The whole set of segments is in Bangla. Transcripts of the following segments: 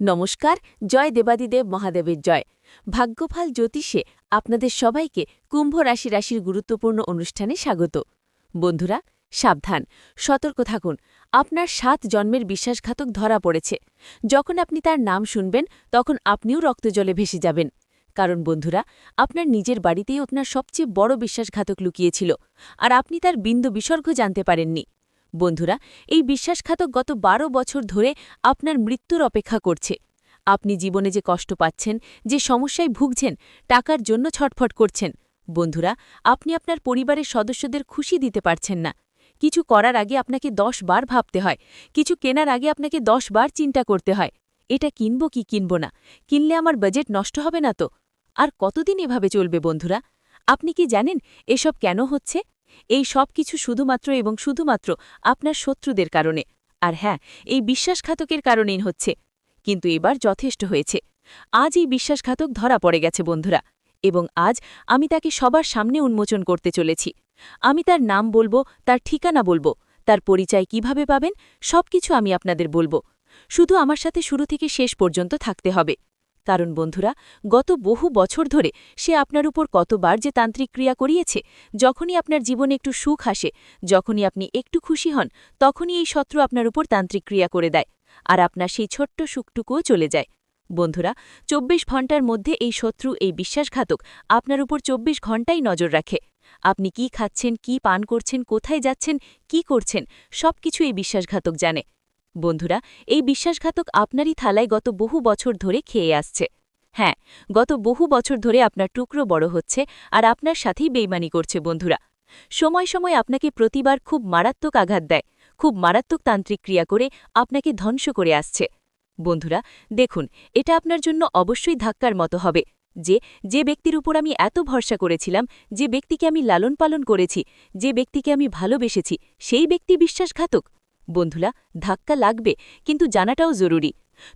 নমস্কার। জয় দেবাদিদেব মহাদেবের জয়। ভাগ্যফল জ্যোতিষে আপনাদের সবাইকে কুম্ভ রাশির গুরুত্বপূর্ণ অনুষ্ঠানে স্বাগত। বন্ধুরা, সাবধান, সতর্ক থাকুন। আপনার ৭ জন্মের বিশ্বাসঘাতক ধরা পড়েছে। যখন আপনি তার নাম শুনবেন তখন আপনিও রক্তজলে ভেসে যাবেন। কারণ বন্ধুরা, আপনার নিজের বাড়িতেই আপনার সবচেয়ে বড় বিশ্বাসঘাতক লুকিয়েছিল, আর আপনি তার বিন্দু বিসর্গ জানতে পারেননি। বন্ধুরা, এই বিশ্বাসঘাতক গত ১২ বছর ধরে আপনার মৃত্যুর অপেক্ষা করছে। আপনি জীবনে যে কষ্ট পাচ্ছেন, যে সমস্যায় ভুগছেন, টাকার জন্য ছটফট করছেন। বন্ধুরা, আপনি আপনার পরিবারের সদস্যদের খুশি দিতে পারছেন না। কিছু করার আগে আপনাকে ১০ বার ভাবতে হয়। কিছু কেনার আগে আপনাকে ১০ বার চিন্তা করতে হয়। এটা কিনব কি কিনব না, কিনলে আমার বাজেট নষ্ট হবে না তো? আর কতদিন এভাবে চলবে বন্ধুরা? আপনি কি জানেন এসব কেন হচ্ছে? এই সব কিছু শুধুমাত্র আপনার শত্রুদের কারণে। আর হ্যাঁ, এই বিশ্বাসঘাতকের কারণেই হচ্ছে। কিন্তু এবার যথেষ্ট হয়েছে। আজ এই বিশ্বাসঘাতক ধরা পড়ে গেছে বন্ধুরা, এবং আজ আমি তাকে সবার সামনে উন্মোচন করতে চলেছি। আমি তার নাম বলবো, তার ঠিকানা বলবো, তার পরিচয় কিভাবে পাবেন, সবকিছু আমি আপনাদের বলবো। শুধু আমার সাথে শুরু থেকে শেষ পর্যন্ত থাকতে হবে। কারণ বন্ধুরা, গত বহু বছর ধরে সে আপনার উপর কতবার যে তান্ত্রিক ক্রিয়া করিয়েছে। যখনই আপনার জীবনে একটু সুখ আসে, যখনই আপনি একটু খুশি হন, তখনই এই শত্রু আপনার উপর তান্ত্রিক ক্রিয়া করে দেয়, আর আপনার সেই ছোট্ট সুখটুকুও চলে যায়। বন্ধুরা, ২৪ ঘণ্টার মধ্যে এই শত্রু, এই বিশ্বাসঘাতক আপনার উপর ২৪ ঘণ্টাই নজর রাখে। আপনি কি খাচ্ছেন, কি পান করছেন, কোথায় যাচ্ছেন, কি করছেন, সবকিছু এই বিশ্বাসঘাতক জানে। বন্ধুরা, এই বিশ্বাসঘাতক আপনারই থালায় গত বহু বছর ধরে খেয়ে আসছে। হ্যাঁ, গত বহু বছর ধরে আপনার টুকরো বড় হচ্ছে, আর আপনার সাথেই বেইমানি করছে বন্ধুরা। সময় সময় আপনাকে প্রতিবার খুব মারাত্মক আঘাত দেয়, খুব মারাত্মক তান্ত্রিক ক্রিয়া করে আপনাকে ধ্বংস করে আসছে। বন্ধুরা, দেখুন, এটা আপনার জন্য অবশ্যই ধাক্কার মতো হবে। যে ব্যক্তির উপর আমি এত ভরসা করেছিলাম, যে ব্যক্তিকে আমি লালন পালন করেছি, যে ব্যক্তিকে আমি ভালোবেসেছি, সেই ব্যক্তি বিশ্বাসঘাতক। বন্ধুরা, ধাক্কা লাগবে, কিন্তু জানাটাও জরুরি।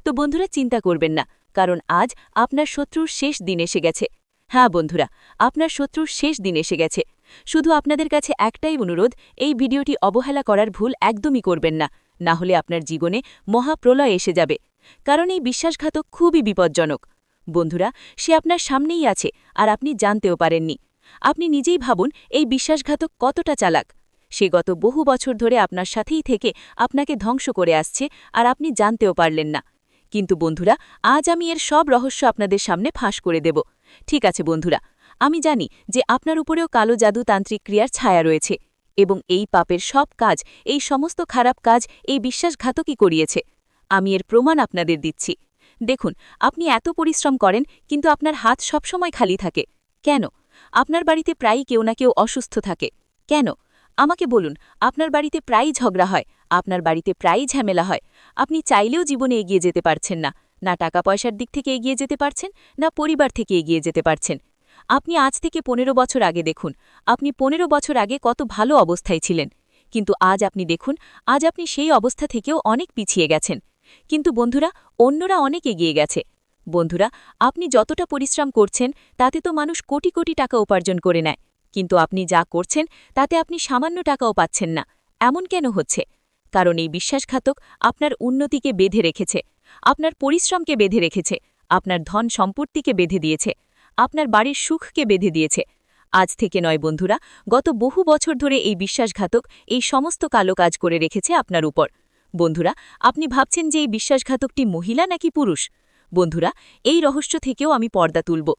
তো বন্ধুরা, চিন্তা করবেন না, কারণ আজ আপনার শত্রুর শেষ দিন এসে গেছে। হ্যাঁ বন্ধুরা, আপনার শত্রুর শেষ দিন এসে গেছে। শুধু আপনাদের কাছে একটাই অনুরোধ, এই ভিডিওটি অবহেলা করার ভুল একদমই করবেন না, না হলে আপনার জীবনে মহাপ্রলয় এসে যাবে। কারণ এই বিশ্বাসঘাতক খুবই বিপজ্জনক। বন্ধুরা, সে আপনার সামনেই আছে, আর আপনি জানতেও পারেননি। আপনি নিজেই ভাবুন এই বিশ্বাসঘাতক কতটা চালাক। সে গত বহু বছর ধরে আপনার সাথেই থেকে আপনাকে ধ্বংস করে আসছে, আর আপনি জানতেও পারলেন না। কিন্তু বন্ধুরা, আজ আমি এর সব রহস্য আপনাদের সামনে ফাঁস করে দেব। ঠিক আছে বন্ধুরা, আমি জানি যে আপনার উপরেও কালো জাদু তান্ত্রিক ক্রিয়ার ছায়া রয়েছে, এবং এই পাপের সব কাজ, এই সমস্ত খারাপ কাজ এই বিশ্বাসঘাতকই করিয়েছে। আমি এর প্রমাণ আপনাদের দিচ্ছি। দেখুন, আপনি এত পরিশ্রম করেন, কিন্তু আপনার হাত সবসময় খালি থাকে। কেন? আপনার বাড়িতে প্রায়ই কেউ না কেউ অসুস্থ থাকে। কেন? আমাকে বলুন। আপনার বাড়িতে প্রায়ই ঝগড়া হয়, আপনার বাড়িতে প্রায়ই ঝামেলা হয়। আপনি চাইলেও জীবনে এগিয়ে যেতে পারছেন না, না টাকা পয়সার দিক থেকে এগিয়ে যেতে পারছেন, না পরিবার থেকে এগিয়ে যেতে পারছেন। আপনি আজ থেকে ১৫ বছর আগে দেখুন, আপনি ১৫ বছর আগে কত ভালো অবস্থায় ছিলেন। কিন্তু আজ আপনি দেখুন, আজ আপনি সেই অবস্থা থেকেও অনেক পিছিয়ে গেছেন। কিন্তু বন্ধুরা, অন্যরা অনেক এগিয়ে গেছে। বন্ধুরা, আপনি যতটা পরিশ্রম করছেন, তাতে তো মানুষ কোটি কোটি টাকা উপার্জন করে নেয়। কিন্তু আপনি যা করছেন, তাতে আপনি সামান্য টাকাও পাচ্ছেন না। এমন কেন হচ্ছে? কারণ এই বিশ্বাসঘাতক আপনার উন্নতিকে বেঁধে রেখেছে, আপনার পরিশ্রমকে বেঁধে রেখেছে, আপনার ধন সম্পত্তিকে বেঁধে দিয়েছে, আপনার বাড়ির সুখকে বেঁধে দিয়েছে। আজ থেকে নয় বন্ধুরা, গত বহু বছর ধরে এই বিশ্বাসঘাতক এই সমস্ত কালো কাজ করে রেখেছে আপনার উপর। বন্ধুরা, আপনি ভাবছেন যে এই বিশ্বাসঘাতকটি মহিলা নাকি পুরুষ? বন্ধুরা, এই রহস্য থেকেও আমি পর্দা তুলব।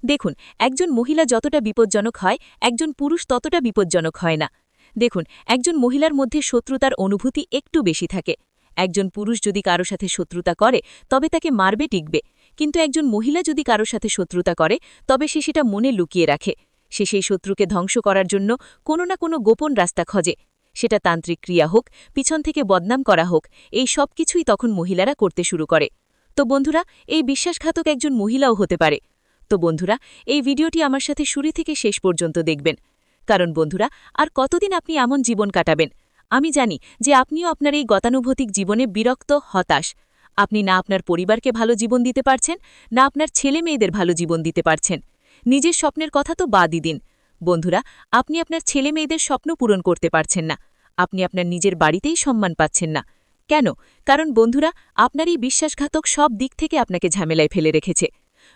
দেখুন, একজন মহিলা যতটা বিপজ্জনক হয়, একজন পুরুষ ততটা বিপজ্জনক হয় না। দেখুন, একজন মহিলার মধ্যে শত্রুতার অনুভূতি একটু বেশি থাকে। একজন পুরুষ যদি কারো সাথে শত্রুতা করে, তবে তাকে মারবে টিকবে। কিন্তু একজন মহিলা যদি কারো সাথে শত্রুতা করে, তবে সে সেটা মনে লুকিয়ে রাখে। সে সেই শত্রুকে ধ্বংস করার জন্য কোনো না কোনো গোপন রাস্তা খোঁজে। সেটা তান্ত্রিক ক্রিয়া হোক, পিছন থেকে বদনাম করা হোক, এই সব কিছুই তখন মহিলারা করতে শুরু করে। তো বন্ধুরা, এই বিশ্বাসঘাতক একজন মহিলাও হতে পারে। তো বন্ধুরা, এই ভিডিওটি আমার সাথে শুরু থেকে শেষ পর্যন্ত দেখবেন। কারণ বন্ধুরা, আর কতদিন আপনি এমন জীবন কাটাবেন? আমি জানি যে আপনিও আপনার এই গতানুগতিক জীবনে বিরক্ত, হতাশ। আপনি না আপনার পরিবারকে ভালো জীবন দিতে পারছেন, না আপনার ছেলে মেয়েদের ভালো জীবন দিতে পারছেন। নিজের স্বপ্নের কথা তো বাদই দিন। বন্ধুরা, আপনি আপনার ছেলে মেয়েদের স্বপ্ন পূরণ করতে পারছেন না। আপনি আপনার নিজের বাড়িতেই সম্মান পাচ্ছেন না। কেন? কারণ বন্ধুরা, আপনার এই বিশ্বাসঘাতক সব দিক থেকে আপনাকে ঝামেলায় ফেলে রেখেছে।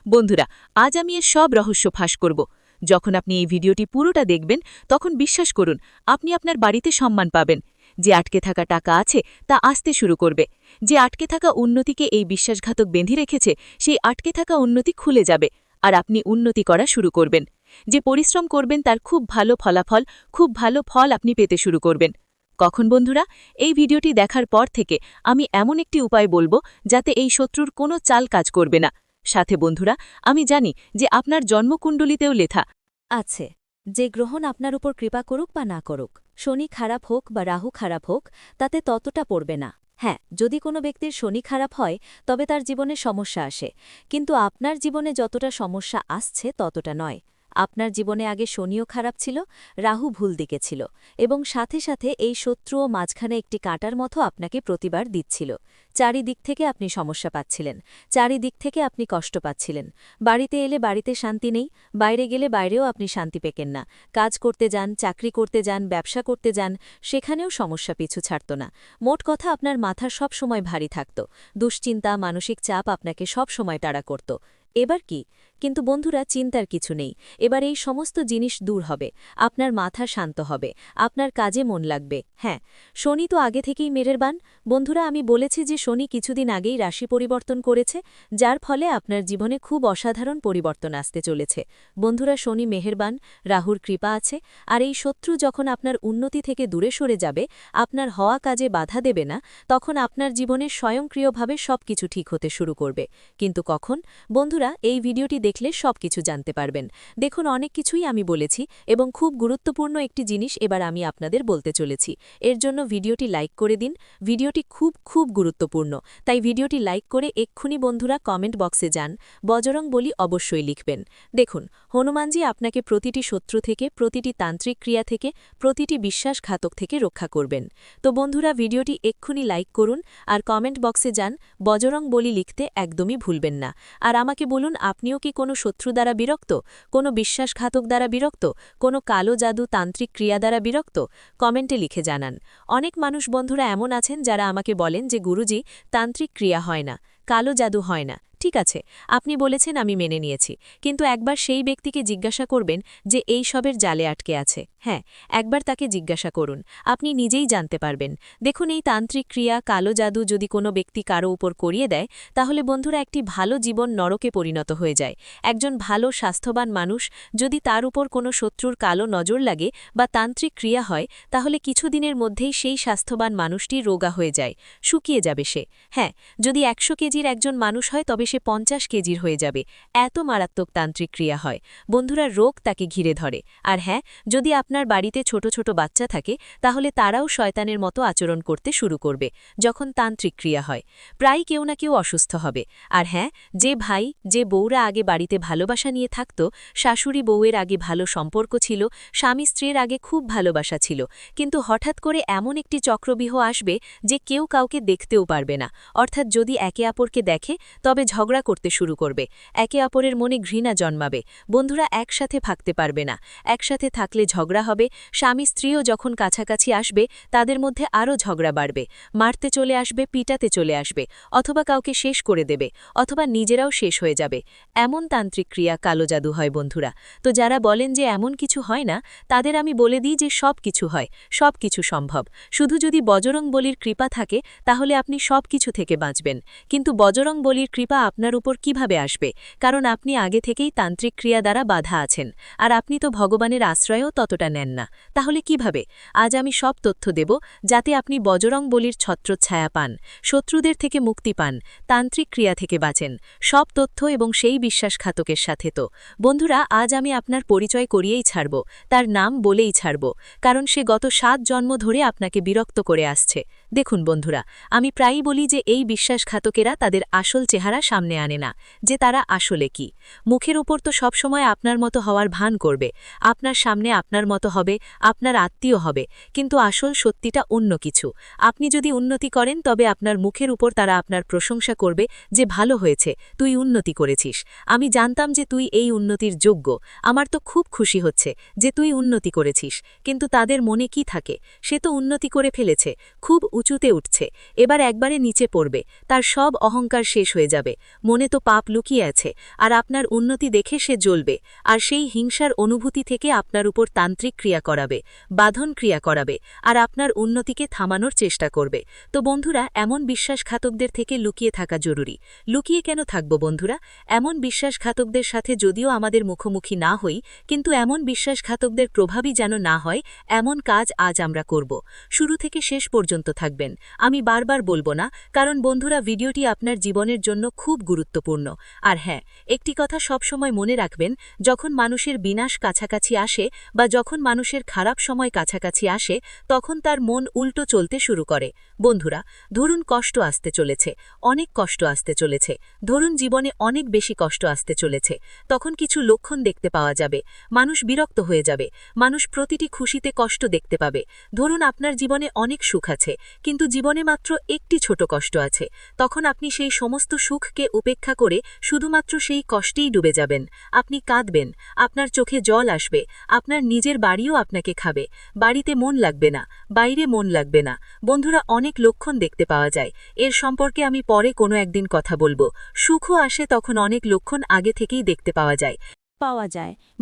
বন্ধুরা, আজ আমি এর সব রহস্য ফাঁস করব। যখন আপনি এই ভিডিওটি পুরোটা দেখবেন, তখন বিশ্বাস করুন, আপনি আপনার বাড়িতে সম্মান পাবেন। যে আটকে থাকা টাকা আছে তা আসতে শুরু করবে। যে আটকে থাকা উন্নতিকে এই বিশ্বাসঘাতক বেঁধে রেখেছে, সেই আটকে থাকা উন্নতি খুলে যাবে, আর আপনি উন্নতি করা শুরু করবেন। যে পরিশ্রম করবেন তার খুব ভালো ফলাফল, খুব ভালো ফল আপনি পেতে শুরু করবেন। কখন বন্ধুরা? এই ভিডিওটি দেখার পর থেকে আমি এমন একটি উপায় বলবো যাতে এই শত্রুর কোনো চাল কাজ করবে না। সাথে বন্ধুরা, আমি জানি যে আপনার জন্মকুণ্ডলিতেও লেখা আছে যে গ্রহণ আপনার উপর কৃপা করুক বা না করুক, শনি খারাপ হোক বা রাহু খারাপ হোক, তাতে ততটা পড়বে না। হ্যাঁ, যদি কোনো ব্যক্তির শনি খারাপ হয় তবে তার জীবনে সমস্যা আসে, কিন্তু আপনার জীবনে যতটা সমস্যা আসছে ততটা নয়। আপনার জীবনে আগে শনিও খারাপ ছিল, রাহু ভুল দিকে ছিল, এবং সাথে সাথে এই শত্রুও মাঝখানে একটি কাঁটার মতো আপনাকে প্রতিবার দিচ্ছিল। চারিদিক থেকে আপনি সমস্যা পাচ্ছিলেন, চারিদিক থেকে আপনি কষ্ট পাচ্ছিলেন। বাড়িতে এলে বাড়িতে শান্তি নেই, বাইরে গেলে বাইরেও আপনি শান্তি পেকেন না। কাজ করতে যান, চাকরি করতে যান, ব্যবসা করতে যান, সেখানেও সমস্যা পিছু ছাড়ত না। মোট কথা, আপনার মাথা সব সময় ভারী থাকত। দুশ্চিন্তা, মানসিক চাপ আপনাকে সব সময় তাড়া করত। এবার কি? কিন্তু বন্ধুরা, চিন্তার কিছু নেই। এবার এই সমস্ত জিনিস দূর হবে, আপনার মাথা শান্ত হবে, আপনার কাজে মন লাগবে। হ্যাঁ, শনি তো আগে থেকেই মেহেরবান। বন্ধুরা, আমি বলেছি যে শনি কিছুদিন আগেই রাশি পরিবর্তন করেছে, যার ফলে আপনার জীবনে খুব অসাধারণ পরিবর্তন আসতে চলেছে। বন্ধুরা, শনি মেহেরবান, রাহুর কৃপা আছে, আর এই শত্রু যখন আপনার উন্নতি থেকে দূরে সরে যাবে, আপনার হওয়া কাজে বাধা দেবে না, তখন আপনার জীবনে স্বয়ংক্রিয়ভাবে সবকিছু ঠিক হতে শুরু করবে। কিন্তু কখন? বন্ধুরা, এই ভিডিওটি দেখলে সবকিছু জানতে পারবেন। দেখুন, অনেক কিছুই আমি বলেছি, এবং খুব গুরুত্বপূর্ণ একটি জিনিস এবার আমি আপনাদের বলতে চলেছি। এর জন্য ভিডিওটি লাইক করে দিন। ভিডিওটি খুব খুব গুরুত্বপূর্ণ, তাই ভিডিওটি লাইক করে এক্ষুনি বন্ধুরা কমেন্ট বক্সে যান, বজরং বলি অবশ্যই লিখবেন। দেখুন, হনুমানজি আপনাকে প্রতিটি শত্রু থেকে, প্রতিটি তান্ত্রিক ক্রিয়া থেকে, প্রতিটি বিশ্বাসঘাতক থেকে রক্ষা করবেন। তো বন্ধুরা, ভিডিওটি এক্ষুনি লাইক করুন, আর কমেন্ট বক্সে যান, বজরং বলি লিখতে একদমই ভুলবেন না। আর আমাকে বলুন, আপনিও কি কোনো শত্রু দ্বারা বিরক্ত, কোনো বিশ্বাসঘাতক দ্বারা বিরক্ত, কোনো কালো জাদু তান্ত্রিক ক্রিয়া দ্বারা বিরক্ত? কমেন্টে লিখে জানান। অনেক মানুষ বন্ধুরা এমন আছেন যারা আমাকে বলেন যে গুরুজি, তান্ত্রিক ক্রিয়া হয় না, কালো জাদু হয় না। ঠিক আছে, আপনি বলেছেন, আমি মেনে নিয়েছি, কিন্তু একবার সেই ব্যক্তিকে জিজ্ঞাসা করবেন যে এই সবের জালে আটকে আছে। হ্যাঁ, একবার তাকে জিজ্ঞাসা করুন, আপনি নিজেই জানতে পারবেন। দেখুন, এই তান্ত্রিক ক্রিয়া, কালো জাদু যদি কোনো ব্যক্তি কারো উপর করিয়ে দেয়, তাহলে বন্ধুরা একটি ভালো জীবন নরকে পরিণত হয়ে যায়। একজন ভালো স্বাস্থ্যবান মানুষ যদি তার উপর কোনো শত্রুর কালো নজর লাগে বা তান্ত্রিক ক্রিয়া হয়, তাহলে কিছুদিনের মধ্যেই সেই স্বাস্থ্যবান মানুষটি রোগা হয়ে যায়, শুকিয়ে যাবে সে। হ্যাঁ, যদি 100 কেজির একজন মানুষ হয় তবে সে 50 কেজির হয়ে যাবে। এত মারাত্মক তান্ত্রিক ক্রিয়া হয় বন্ধুরা, রোগ তাকে ঘিরে ধরে। আর হ্যাঁ, যদি আপনার বাড়িতে ছোট ছোট বাচ্চা থাকে, তাহলে তারাও শয়তানের মতো আচরণ করতে শুরু করবে যখন তান্ত্রিক ক্রিয়া হয়। প্রায় কেউ না কেউ অসুস্থ হবে। আর হ্যাঁ, যে ভাই, যে বউরা আগে বাড়িতে ভালোবাসা নিয়ে থাকত, শাশুড়ি বউয়ের আগে ভালো সম্পর্ক ছিল, স্বামী স্ত্রীর আগে খুব ভালোবাসা ছিল, কিন্তু হঠাৎ করে এমন একটি চক্রব্যূহ আসবে যে কেউ কাউকে দেখতেও পারবে না। অর্থাৎ যদি একে অপরকে দেখে তবে ঝগড়া করতে শুরু করবে, একে অপরের মনে ঘৃণা জন্মাবে। বন্ধুরা, একসাথে থাকতে পারবে না, একসাথে থাকলে ঝগড়া হবে। স্বামী স্ত্রীও যখন কাছাকাছি আসবে, তাদের মধ্যে আরও ঝগড়া বাড়বে, মারতে চলে আসবে, পিটাতে চলে আসবে, অথবা কাউকে শেষ করে দেবে, অথবা নিজেরাও শেষ হয়ে যাবে। এমন তান্ত্রিক ক্রিয়া কালো জাদু হয় বন্ধুরা। তো যারা বলেন যে এমন কিছু হয় না, তাদের আমি বলে দিই যে সব কিছু হয়, সব কিছু সম্ভব। শুধু যদি বজরং বলির কৃপা থাকে, তাহলে আপনি সব কিছু থেকে বাঁচবেন। কিন্তু বজরং বলির কৃপা আপনার উপর কিভাবে আসবে? কারণ আপনি আগে থেকেই তান্ত্রিক ক্রিয়া দ্বারা বাধা আছেন, আর আপনি তো ভগবানের আশ্রয়ও ততটা নেন না। তাহলে কিভাবে? আজ আমি সব তথ্য দেব, যাতে আপনি বজরং বলির ছত্রছায়া পান, শত্রুদের থেকে মুক্তি পান, তান্ত্রিক ক্রিয়া থেকে বাঁচেন। সব তথ্য এবং সেই বিশ্বাসঘাতকের সাথে। তো বন্ধুরা, আজ আমি আপনার পরিচয় করিয়েই ছাড়ব, তার নাম বলেই ছাড়ব, কারণ সে গত 7 জন্ম ধরে আপনাকে বিরক্ত করে আসছে। দেখুন বন্ধুরা, আমি প্রায়ই বলি যে এই বিশ্বাসঘাতকেরা তাদের আসল চেহারা সামনে আনে না, যে তারা আসলে কি। মুখের উপর তো সবসময় আপনার মতো হওয়ার ভান করবে, আপনার সামনে আপনার মতো হবে, আপনার আত্মীয় হবে, কিন্তু আসল সত্যিটা অন্য কিছু। আপনি যদি উন্নতি করেন তবে আপনার মুখের উপর তারা আপনার প্রশংসা করবে যে ভালো হয়েছে, তুই উন্নতি করেছিস, আমি জানতাম যে তুই এই উন্নতির যোগ্য, আমার তো খুব খুশি হচ্ছে যে তুই উন্নতি করেছিস। কিন্তু তাদের মনে কি থাকে? সে তো উন্নতি করে ফেলেছে, খুব উঁচুতে উঠছে, এবার একবারে নিচে পড়বে, তার সব অহংকার শেষ হয়ে যাবে, মনে তো পাপ লুকিয়ে আছে, আর আপনার উন্নতি দেখে সে জ্বলবে, আর সেই হিংসার অনুভূতি থেকে আপনার উপর তান্ত্রিক ক্রিয়া করাবে, বাঁধন ক্রিয়া করাবে, আর আপনার উন্নতিকে থামানোর চেষ্টা করবে। তো বন্ধুরা, এমন বিশ্বাসঘাতকদের থেকে লুকিয়ে থাকা জরুরি। লুকিয়ে কেন থাকব বন্ধুরা? এমন বিশ্বাসঘাতকদের সাথে যদিও আমাদের মুখোমুখি না হই, কিন্তু এমন বিশ্বাসঘাতকদের প্রভাবই যেন না হয়, এমন কাজ আজ আমরা করব। শুরু থেকে শেষ পর্যন্ত থাকবেন, আমি বারবার বলবো না, কারণ বন্ধুরা ভিডিওটি আপনার জীবনের জন্য খুব গুরুত্বপূর্ণ। আর হ্যাঁ, একটি কথা সবসময় মনে রাখবেন, যখন মানুষের বিনাশ কাছাকাছি আসে বা যখন মানুষের খারাপ সময় কাছাকাছি আসে, তখন তার মন উল্টো চলতে শুরু করে। বন্ধুরা, ধরুন কষ্ট আসতে চলেছে, অনেক কষ্ট আসতে চলেছে, ধরুন জীবনে অনেক বেশি কষ্ট আসতে চলেছে, তখন কিছু লক্ষণ দেখতে পাওয়া যাবে। মানুষ বিরক্ত হয়ে যাবে, মানুষ প্রতিটি খুশিতে কষ্ট দেখতে পাবে। ধরুন আপনার জীবনে অনেক সুখ আছে, কিন্তু জীবনে মাত্র একটি ছোট কষ্ট আছে, তখন আপনি সেই সমস্ত সুখকে উপেক্ষা করে শুধুমাত্র সেই কষ্টেই ডুবে যাবেন। আপনি কাঁদবেন, আপনার চোখে জল আসবে, আপনার নিজের বাড়িও আপনাকে খাবে, বাড়িতে মন লাগবে না, বাইরে মন লাগবে না। বন্ধুরা, অনেক লক্ষণ দেখতে পাওয়া যায়, এর সম্পর্কে আমি পরে কোনো একদিন কথা বলবো। সুখও আসে তখন অনেক লক্ষণ আগে থেকেই দেখতে পাওয়া যায়।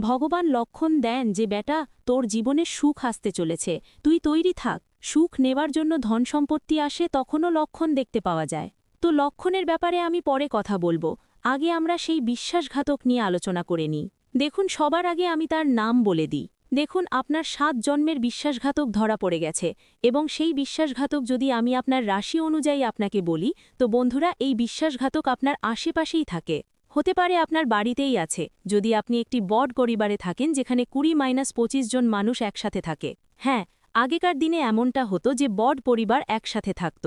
ভগবান লক্ষণ দেন যে বেটা, তোর জীবনে সুখ আসতে চলেছে, তুই তৈরি থাক। সুখ নেবার জন্য ধন সম্পত্তি আসে, তখনও লক্ষণ দেখতে পাওয়া যায়। তো লক্ষণের ব্যাপারে আমি পরে কথা বলবো, আগে আমরা সেই বিশ্বাসঘাতক নিয়ে আলোচনা করে নিই। দেখুন, সবার আগে আমি তার নাম বলে দিই। দেখুন, আপনার 7 জন্মের বিশ্বাসঘাতক ধরা পড়ে গেছে, এবং সেই বিশ্বাসঘাতক যদি আমি আপনার রাশি অনুযায়ী আপনাকে বলি, তো বন্ধুরা, এই বিশ্বাসঘাতক আপনার আশেপাশেই থাকে। হতে পারে আপনার বাড়িতেই আছে, যদি আপনি একটি বড় পরিবারে থাকেন যেখানে 20-25 জন মানুষ একসাথে থাকে। হ্যাঁ, আগেকার দিনে এমনটা হতো যে বড় পরিবার একসাথে থাকত।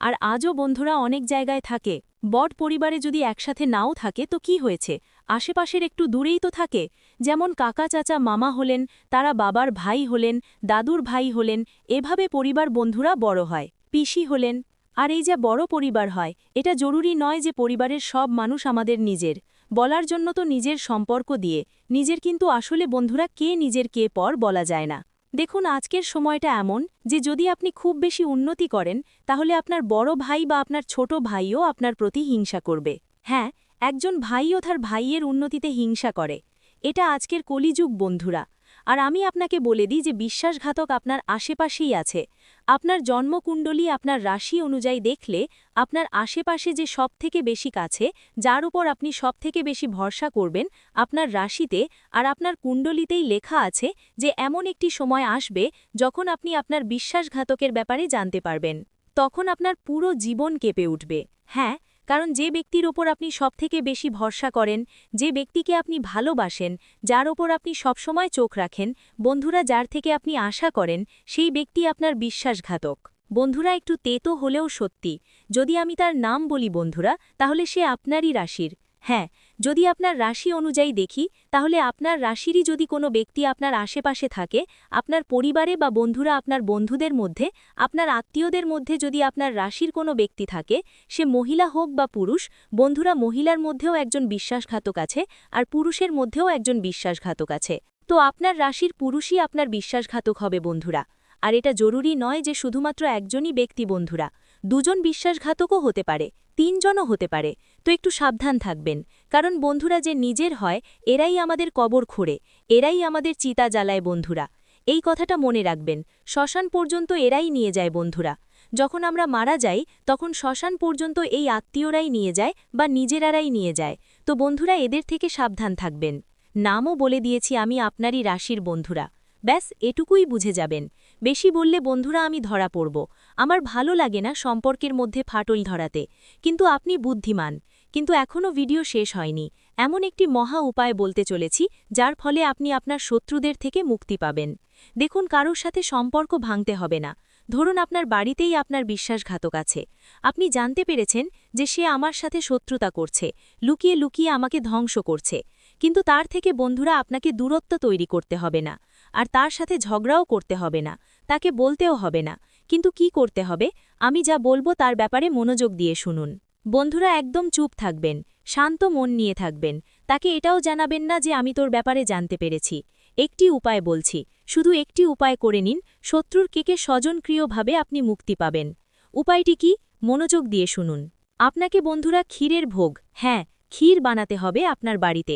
আর আজও বন্ধুরা অনেক জায়গায় থাকে। বড় পরিবারে যদি একসাথে নাও থাকে তো কি হয়েছে, আশেপাশের একটু দূরেই তো থাকে। যেমন কাকা চাচা মামা হলেন, তারা বাবার ভাই হলেন, দাদুর ভাই হলেন, এভাবে পরিবার বন্ধুরা বড় হয়। পিসি হলেন। আর এই যে বড় পরিবার হয়, এটা জরুরি নয় যে পরিবারের সব মানুষ আমাদের নিজের। বলার জন্য তো নিজের সম্পর্ক দিয়ে, নিজের কিন্তু আসলে বন্ধুরা কে নিজের কে পর বলা যায় না। দেখুন, আজকের সময়টা এমন যে যদি আপনি খুব বেশি উন্নতি করেন, তাহলে আপনার বড় ভাই বা আপনার ছোট ভাইও আপনার প্রতি হিংসা করবে। হ্যাঁ, একজন ভাইও তার ভাইয়ের উন্নতিতে হিংসা করে। এটা আজকের কলিযুগ বন্ধুরা। আর আমি আপনাকে বলে দিই যে বিশ্বাসঘাতক আপনার আশেপাশেই আছে। আপনার জন্মকুণ্ডলী আপনার রাশি অনুযায়ী দেখলে আপনার আশেপাশে যে সবথেকে বেশি কাছে, যার উপর আপনি সবথেকে বেশি ভরসা করবেন, আপনার রাশিতে আর আপনার কুণ্ডলিতেই লেখা আছে যে এমন একটি সময় আসবে যখন আপনি আপনার বিশ্বাসঘাতকের ব্যাপারে জানতে পারবেন। তখন আপনার পুরো জীবন কেঁপে উঠবে। হ্যাঁ, কারণ যে ব্যক্তির ওপর আপনি সবথেকে বেশি ভরসা করেন, যে ব্যক্তিকে আপনি ভালোবাসেন, যার ওপর আপনি সবসময় চোখ রাখেন, বন্ধুরা যার থেকে আপনি আশা করেন, সেই ব্যক্তি আপনার বিশ্বাসঘাতক। বন্ধুরা, একটু তেতো হলেও সত্যি, যদি আমি তার নাম বলি বন্ধুরা, তাহলে সে আপনারই রাশির। হ্যাঁ, যদি আপনার রাশি অনুযায়ী দেখি, তাহলে আপনার রাশিরই যদি কোনো ব্যক্তি আপনার আশেপাশে থাকে, আপনার পরিবারে বা বন্ধুরা আপনার বন্ধুদের মধ্যে, আপনার আত্মীয়দের মধ্যে যদি আপনার রাশির কোনো ব্যক্তি থাকে, সে মহিলা হোক বা পুরুষ, বন্ধুরা মহিলার মধ্যেও একজন বিশ্বাসঘাতক আছে, আর পুরুষের মধ্যেও একজন বিশ্বাসঘাতক আছে। তো আপনার রাশির পুরুষই আপনার বিশ্বাসঘাতক হবে বন্ধুরা। আর এটা জরুরি নয় যে শুধুমাত্র একজনই ব্যক্তি বন্ধুরা, 2 জন বিশ্বাসঘাতকও হতে পারে, 3 জনও হতে পারে। তো একটু সাবধান থাকবেন, কারণ বন্ধুরা যে নিজের হয়, এরাই আমাদের কবর খোঁড়ে, এরাই আমাদের চিতা জ্বালায় বন্ধুরা। এই কথাটা মনে রাখবেন, শ্মশান পর্যন্ত এরাই নিয়ে যায় বন্ধুরা। যখন আমরা মারা যাই, তখন শ্মশান পর্যন্ত এই আত্মীয়রাই নিয়ে যায় বা নিজেরাই নিয়ে যায়। তো বন্ধুরা, এদের থেকে সাবধান থাকবেন। নামও বলে দিয়েছি আমি আপনারই রাশির বন্ধুরা। ব্যাস এটুকুই বুঝে যাবেন। বেশি বললে বন্ধুরা আমি ধরা পড়ব। আমার ভালো লাগে না সম্পর্কের মধ্যে ফাটল ধরাতে, কিন্তু আপনি বুদ্ধিমান। কিন্তু এখনও ভিডিও শেষ হয়নি। এমন একটি মহা উপায় বলতে চলেছি, যার ফলে আপনি আপনার শত্রুদের থেকে মুক্তি পাবেন। দেখুন, কারোর সাথে সম্পর্ক ভাঙতে হবে না। ধরুন আপনার বাড়িতেই আপনার বিশ্বাসঘাতক আছে। আপনি জানতে পেরেছেন যে সে আমার সাথে শত্রুতা করছে, লুকিয়ে লুকিয়ে আমাকে ধ্বংস করছে। কিন্তু তার থেকে বন্ধুরা আপনাকে দূরত্ব তৈরি করতে হবে না, আর তার সাথে ঝগড়াও করতে হবে না, তাকে বলতেও হবে না। কিন্তু কি করতে হবে, আমি যা বলবো তার ব্যাপারে মনোযোগ দিয়ে শুনুন। বন্ধুরা, একদম চুপ থাকবেন, শান্ত মন নিয়ে থাকবেন। তাকে এটাও জানাবেন না যে আমি তোর ব্যাপারে জানতে পেরেছি। একটি উপায় বলছি, শুধু একটি উপায় করে নিন, শত্রুর কেকে স্বজনক্রিয়ভাবে আপনি মুক্তি পাবেন। উপায়টি কি মনোযোগ দিয়ে শুনুন আপনাকে বন্ধুরা ক্ষীরের ভোগ হ্যাঁ ক্ষীর বানাতে হবে আপনার বাড়িতে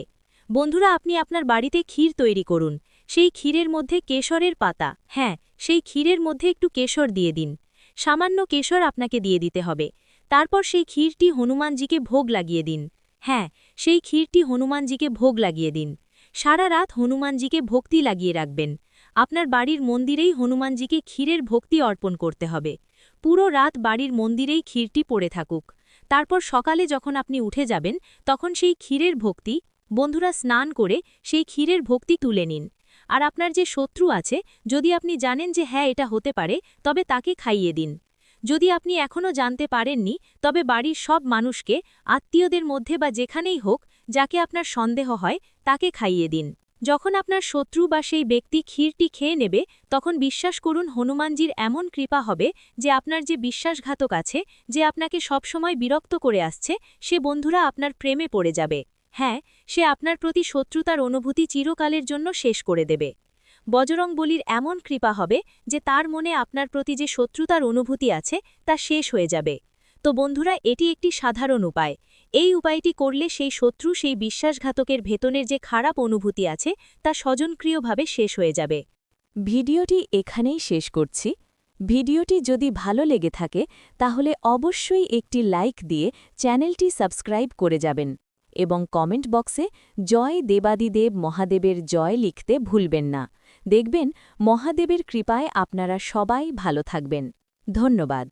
বন্ধুরা আপনি আপনার বাড়িতে ক্ষীর তৈরি করুন সেই ক্ষীরের মধ্যে কেশরের পাতা হ্যাঁ সেই ক্ষীরের মধ্যে একটু কেশর দিয়ে দিন সামান্য কেশর আপনাকে দিয়ে দিতে হবে তারপর সেই ক্ষীরটি হনুমানজিকে ভোগ লাগিয়ে দিন হ্যাঁ সেই ক্ষীরটি হনুমানজিকে ভোগ লাগিয়ে দিন সারা রাত হনুমানজিকে ভক্তি লাগিয়ে রাখবেন আপনার বাড়ির মন্দিরেই হনুমানজিকে ক্ষীরের ভক্তি অর্পণ করতে হবে পুরো রাত বাড়ির মন্দিরেই ক্ষীরটি পড়ে থাকুক তারপর সকালে যখন আপনি উঠে যাবেন তখন সেই ক্ষীরের ভক্তি বন্ধুরা স্নান করে সেই ক্ষীরের ভক্তি তুলে নিন আর আপনার যে শত্রু আছে যদি আপনি জানেন যে হ্যাঁ এটা হতে পারে তবে তাকে খাইয়ে দিন যদি আপনি এখনও জানতে পারেননি তবে বাড়ির সব মানুষকে আত্মীয়দের মধ্যে বা যেখানেই হোক যাকে আপনার সন্দেহ হয় তাকে খাইয়ে দিন যখন আপনার শত্রু বা সেই ব্যক্তি ক্ষীরটি খেয়ে নেবে তখন বিশ্বাস করুন হনুমানজির এমন কৃপা হবে যে আপনার যে বিশ্বাসঘাতক আছে যে আপনাকে সবসময় বিরক্ত করে আসছে সে বন্ধুরা আপনার প্রেমে পড়ে যাবে হ্যাঁ সে আপনার প্রতি শত্রুতার অনুভূতি চিরকালের জন্য শেষ করে দেবে বজরংবলীর এমন কৃপা হবে যে তার মনে আপনার প্রতি যে শত্রুতার অনুভূতি আছে তা শেষ হয়ে যাবে তো বন্ধুরা এটি একটি সাধারণ উপায় এই উপায়টি করলে সেই শত্রু সেই বিশ্বাসঘাতকের ভেতনের যে খারাপ অনুভূতি আছে তা স্বজনক্রিয়ভাবে শেষ হয়ে যাবে ভিডিওটি এখানেই শেষ করছি ভিডিওটি যদি ভালো লেগে থাকে তাহলে অবশ্যই একটি লাইক দিয়ে চ্যানেলটি সাবস্ক্রাইব করে যাবেন এবং কমেন্ট বক্সে জয় দেবাদিদেব মহাদেবের জয় লিখতে ভুলবেন না দেখবেন মহাদেবের কৃপায় আপনারা সবাই ভালো থাকবেন ধন্যবাদ